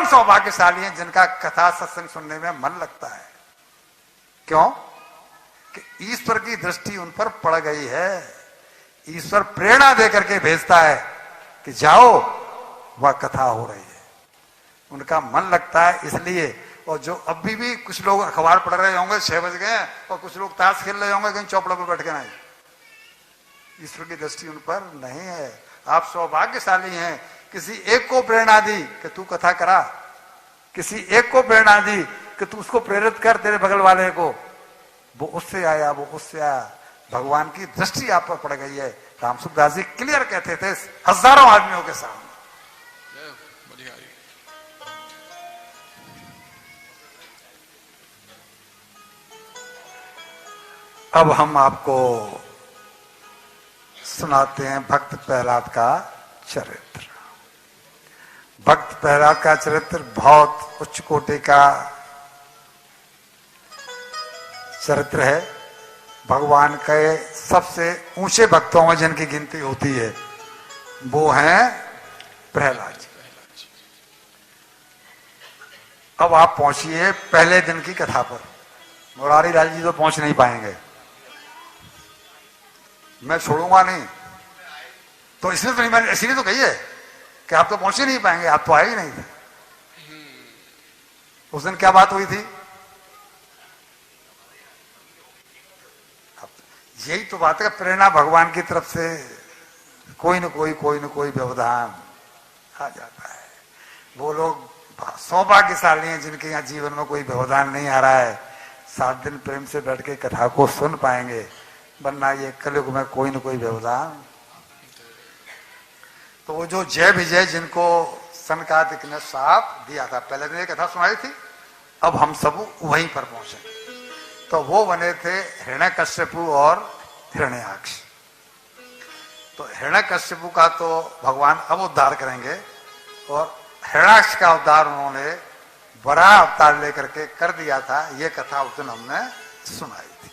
परम सौभाग्यशाली हैं जिनका कथा सत्संग सुनने में मन लगता है। क्यों? कि ईश्वर की दृष्टि उन पर पड़ गई है। ईश्वर प्रेरणा देकर के भेजता है कि जाओ, वह कथा हो रही है, उनका मन लगता है इसलिए। और जो अभी भी कुछ लोग अखबार पढ़ रहे होंगे, 6 बज गए और कुछ लोग ताश खेल रहे होंगे कहीं चौपड़ा पर बैठ के, नहीं, ईश्वर की दृष्टि उन पर नहीं है। आप सौभाग्यशाली हैं, किसी एक को प्रेरणा दी कि तू कथा करा, किसी एक को प्रेरणा दी कि तू उसको प्रेरित कर, तेरे बगल वाले को, वो उससे आया, वो उससे आया। भगवान की दृष्टि आप पर पड़ गई है। राम सुखदास जी क्लियर कहते थे हजारों आदमियों के सामने। अब हम आपको सुनाते हैं भक्त प्रहलाद का चरित्र। भक्त प्रहलाद का चरित्र बहुत उच्च कोटि का चरित्र है। भगवान के सबसे ऊंचे भक्तों में जिनकी गिनती होती है वो हैं प्रहलाद जी। अब आप पहुंचिए पहले दिन की कथा पर। मुरारी लाल जी तो पहुंच नहीं पाएंगे, मैं छोड़ूंगा नहीं, तो इसलिए तो नहीं, मैंने इसीलिए तो कही है कि आप तो पहुंच ही नहीं पाएंगे, आप तो आए ही नहीं थे। उस दिन क्या बात हुई थी? यही तो बात है, प्रेरणा भगवान की तरफ से कोई न कोई व्यवधान आ जाता है। वो लोग सौभाग्यशाली हैं जिनके यहाँ जीवन में कोई व्यवधान नहीं आ रहा है, 7 दिन प्रेम से बैठ के कथा को सुन पाएंगे, वरना ये कलयुग में कोई न कोई व्यवधान। तो वो जो जय विजय जिनको सनकादिक ने साथ दिया था, पहले दिन ये कथा सुनाई थी, अब हम सब वहीं पर पहुंचे। तो वो बने थे हिरण्यकश्यपु और हिरण्याक्ष। तो हिरण्यकश्यपु का तो भगवान अब उद्धार करेंगे, और हिरण्याक्ष का उद्धार उन्होंने बड़ा अवतार लेकर के कर दिया था। ये कथा उस दिन हमने सुनाई थी।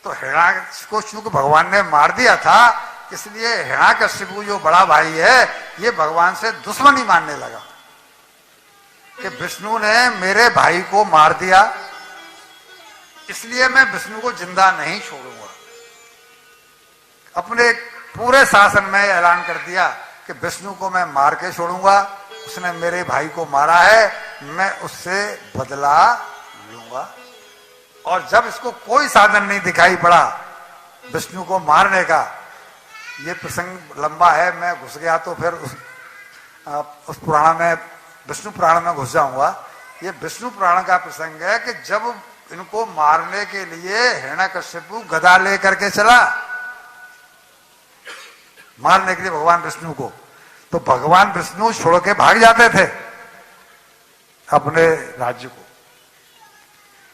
तो हिरण्याक्ष को चूंकि भगवान ने मार दिया था, इसलिए हिरण्यकश्यपु जो बड़ा भाई है ये भगवान से दुश्मनी मानने लगा कि विष्णु ने मेरे भाई को मार दिया, इसलिए मैं विष्णु को जिंदा नहीं छोड़ूंगा। अपने पूरे शासन में ऐलान कर दिया कि विष्णु को मैं मार के छोड़ूंगा, उसने मेरे भाई को मारा है, मैं उससे बदला लूंगा। और जब इसको कोई साधन नहीं दिखाई पड़ा विष्णु को मारने का, ये प्रसंग लंबा है, मैं घुस गया तो फिर उस पुराण में, विष्णु पुराण में घुस जाऊंगा। ये विष्णु पुराण का प्रसंग है कि जब इनको मारने के लिए हिरण्यकश्यपु गदा लेकर के चला, मारने के लिए भगवान विष्णु को, तो भगवान विष्णु छोड़ के भाग जाते थे अपने राज्य को,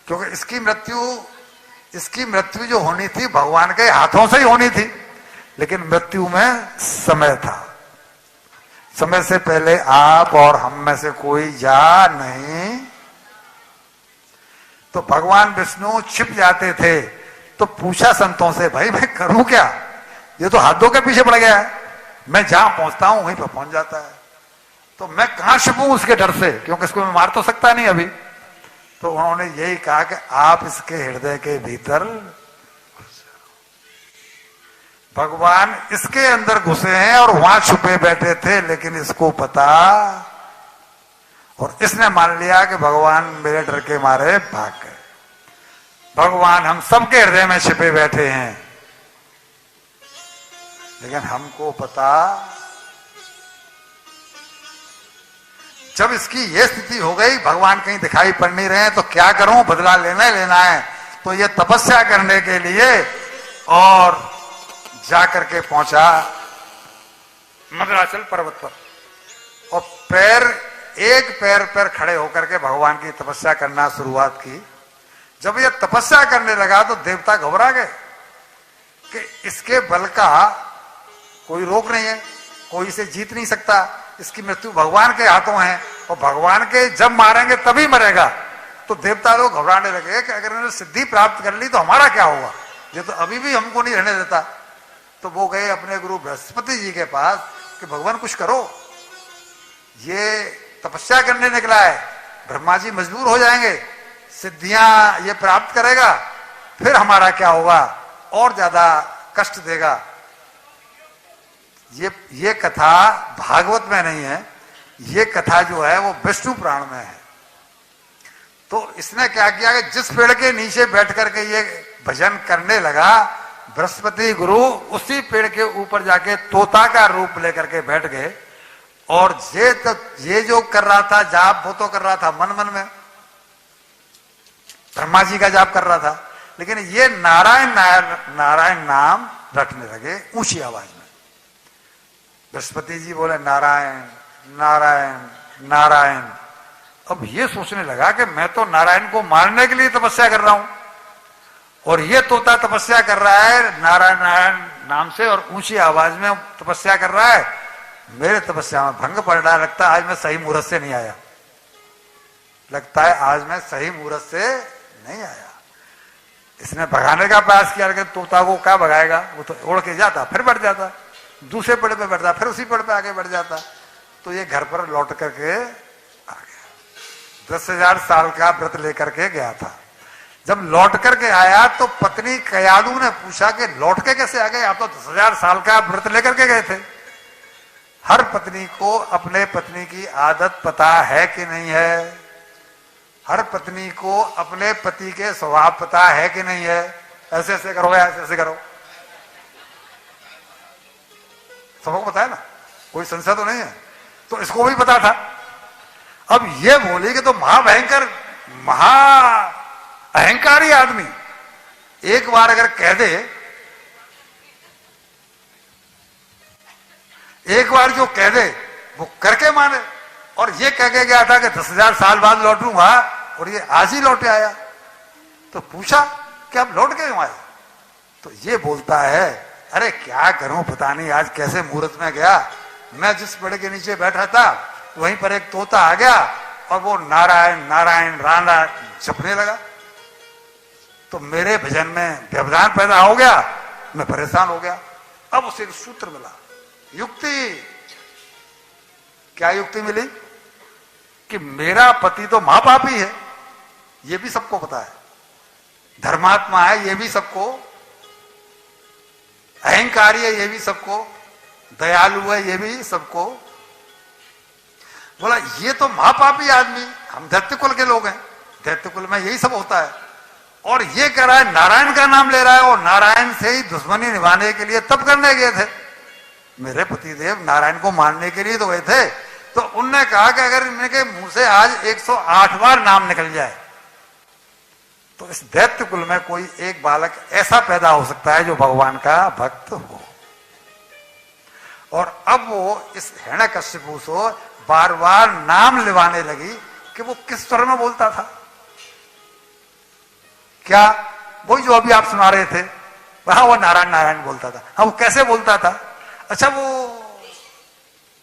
क्योंकि इसकी मृत्यु जो होनी थी भगवान के हाथों से ही होनी थी, लेकिन मृत्यु में समय था। समय से पहले आप और हम में से कोई जा नहीं। तो भगवान विष्णु छिप जाते थे। तो पूछा संतों से, भाई मैं करूं क्या, ये तो हाथों के पीछे पड़ गया है, मैं जहां पहुंचता हूं वहीं पर पहुंच जाता है, तो मैं कहां छिपूं उसके डर से, क्योंकि इसको मैं मार तो सकता नहीं अभी। तो उन्होंने यही कहा कि आप इसके हृदय के भीतर, भगवान इसके अंदर घुसे हैं और वहां छुपे बैठे थे, लेकिन इसको पता, और इसने मान लिया कि भगवान मेरे डर के मारे भाग गए। भगवान हम सबके हृदय में छिपे बैठे हैं, लेकिन हमको पता, जब इसकी ये स्थिति हो गई, भगवान कहीं दिखाई पड़ नहीं रहे हैं, तो क्या करूं, बदला लेना है। तो ये तपस्या करने के लिए और जाकर के पहुंचा मद्राचल पर्वत पर, और एक पैर पर खड़े होकर के भगवान की तपस्या करना शुरुआत की। जब ये तपस्या करने लगा तो देवता घबरा गए कि इसके बल का कोई रोक नहीं है, कोई इसे जीत नहीं सकता, इसकी मृत्यु भगवान के हाथों है, और भगवान के जब मारेंगे तभी मरेगा। तो देवता लोग घबराने लगे कि अगर इन्होंने सिद्धि प्राप्त कर ली तो हमारा क्या होगा, ये तो अभी भी हमको नहीं रहने देता। तो वो गए अपने गुरु बृहस्पति जी के पास कि भगवान कुछ करो, ये तपस्या करने निकला है, ब्रह्मा जी मजबूर हो जाएंगे, सिद्धियां ये प्राप्त करेगा, फिर हमारा क्या होगा, और ज्यादा कष्ट देगा। ये कथा भागवत में नहीं है, ये कथा जो है वो विष्णु पुराण में है। तो इसने क्या किया कि जिस पेड़ के नीचे बैठ करके ये भजन करने लगा, बृहस्पति गुरु उसी पेड़ के ऊपर जाके तोता का रूप लेकर के बैठ गए, और ये जो कर रहा था जाप, वो तो कर रहा था मन मन में, ब्रह्मा जी का जाप कर रहा था, लेकिन ये नारायण नारायण नाम रटने लगे ऊंची आवाज में। बृहस्पति जी बोले नारायण नारायण नारायण। अब ये सोचने लगा कि मैं तो नारायण को मारने के लिए तपस्या कर रहा हूं, और ये तोता तपस्या कर रहा है नारायण नारायण नाम से, और ऊंची आवाज में तपस्या कर रहा है, मेरे तपस्या में भंग पड़ रहा है। लगता है आज मैं सही मुहूर्त से नहीं आया, लगता है आज मैं सही मुहूर्त से नहीं आया। इसने भगाने का प्रयास किया, लेकिन तोता को क्या भगाएगा, वो तो उड़ के जाता, फिर बढ़ जाता, दूसरे पेड़ पे बैठता, फिर उसी पेड़ पे आगे बढ़ जाता। तो ये घर पर लौट करके आ गया। 10,000 साल का व्रत लेकर के गया था। जब लौट करके आया तो पत्नी कयादू ने पूछा कि लौट के कैसे आ गए, आप तो 10,000 साल का व्रत लेकर के गए थे। हर पत्नी को अपने पत्नी की आदत पता है कि नहीं है, हर पत्नी को अपने पति के स्वभाव पता है कि नहीं है। ऐसे ऐसे करो, ऐसे ऐसे करो, सबको पता है ना, कोई संशय तो नहीं है। तो इसको भी पता था। अब ये बोली कि तो महाभयंकर महा अहंकारी आदमी एक बार अगर कह दे, एक बार जो कह दे वो करके माने। और ये कह के गया था कि 10,000 साल बाद लौटूंगा, और ये आज ही लौटे आया। तो पूछा कि आप लौट के क्यों आए, तो ये बोलता है अरे क्या करूं, पता नहीं आज कैसे मुहूर्त में गया, मैं जिस पेड़ के नीचे बैठा था वहीं पर एक तोता आ गया, और वो नारायण नारायण राणा जपने लगा, तो मेरे भजन में व्यवधान पैदा हो गया, मैं परेशान हो गया। अब उसे एक सूत्र मिला, युक्ति। क्या युक्ति मिली कि मेरा पति तो महापापी है, ये भी सबको पता है, धर्मात्मा है ये भी सबको, अहंकारी है ये भी सबको, दयालु है ये भी सबको। बोला ये तो महापापी आदमी, हम दैत्य कुल के लोग हैं, दैत्य कुल में यही सब होता है, और ये कह रहा है नारायण का नाम ले रहा है, और नारायण से ही दुश्मनी निभाने के लिए तब करने गए थे। मेरे पतिदेव नारायण को मारने के लिए तो गए थे। तो उनने कहा कि अगर इनके मुंह से आज 108 बार नाम निकल जाए तो इस दैत्य कुल में कोई एक बालक ऐसा पैदा हो सकता है जो भगवान का भक्त हो। और अब वो इस हिरण्यकश्यपु से बार बार नाम लिवाने लगी कि वो किस स्वर में बोलता था। क्या वही जो अभी आप सुना रहे थे, वहां वो नारायण नारायण बोलता था। हाँ, वो कैसे बोलता था, अच्छा वो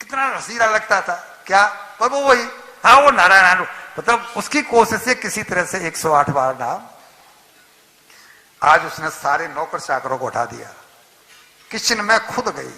कितना रसीला लगता था, क्या पर वो वही, हाँ वो नारायण, मतलब उसकी कोशिश से किसी तरह से 108 बार नाम। आज उसने सारे नौकर चाकरों को उठा दिया, किचन में खुद गई,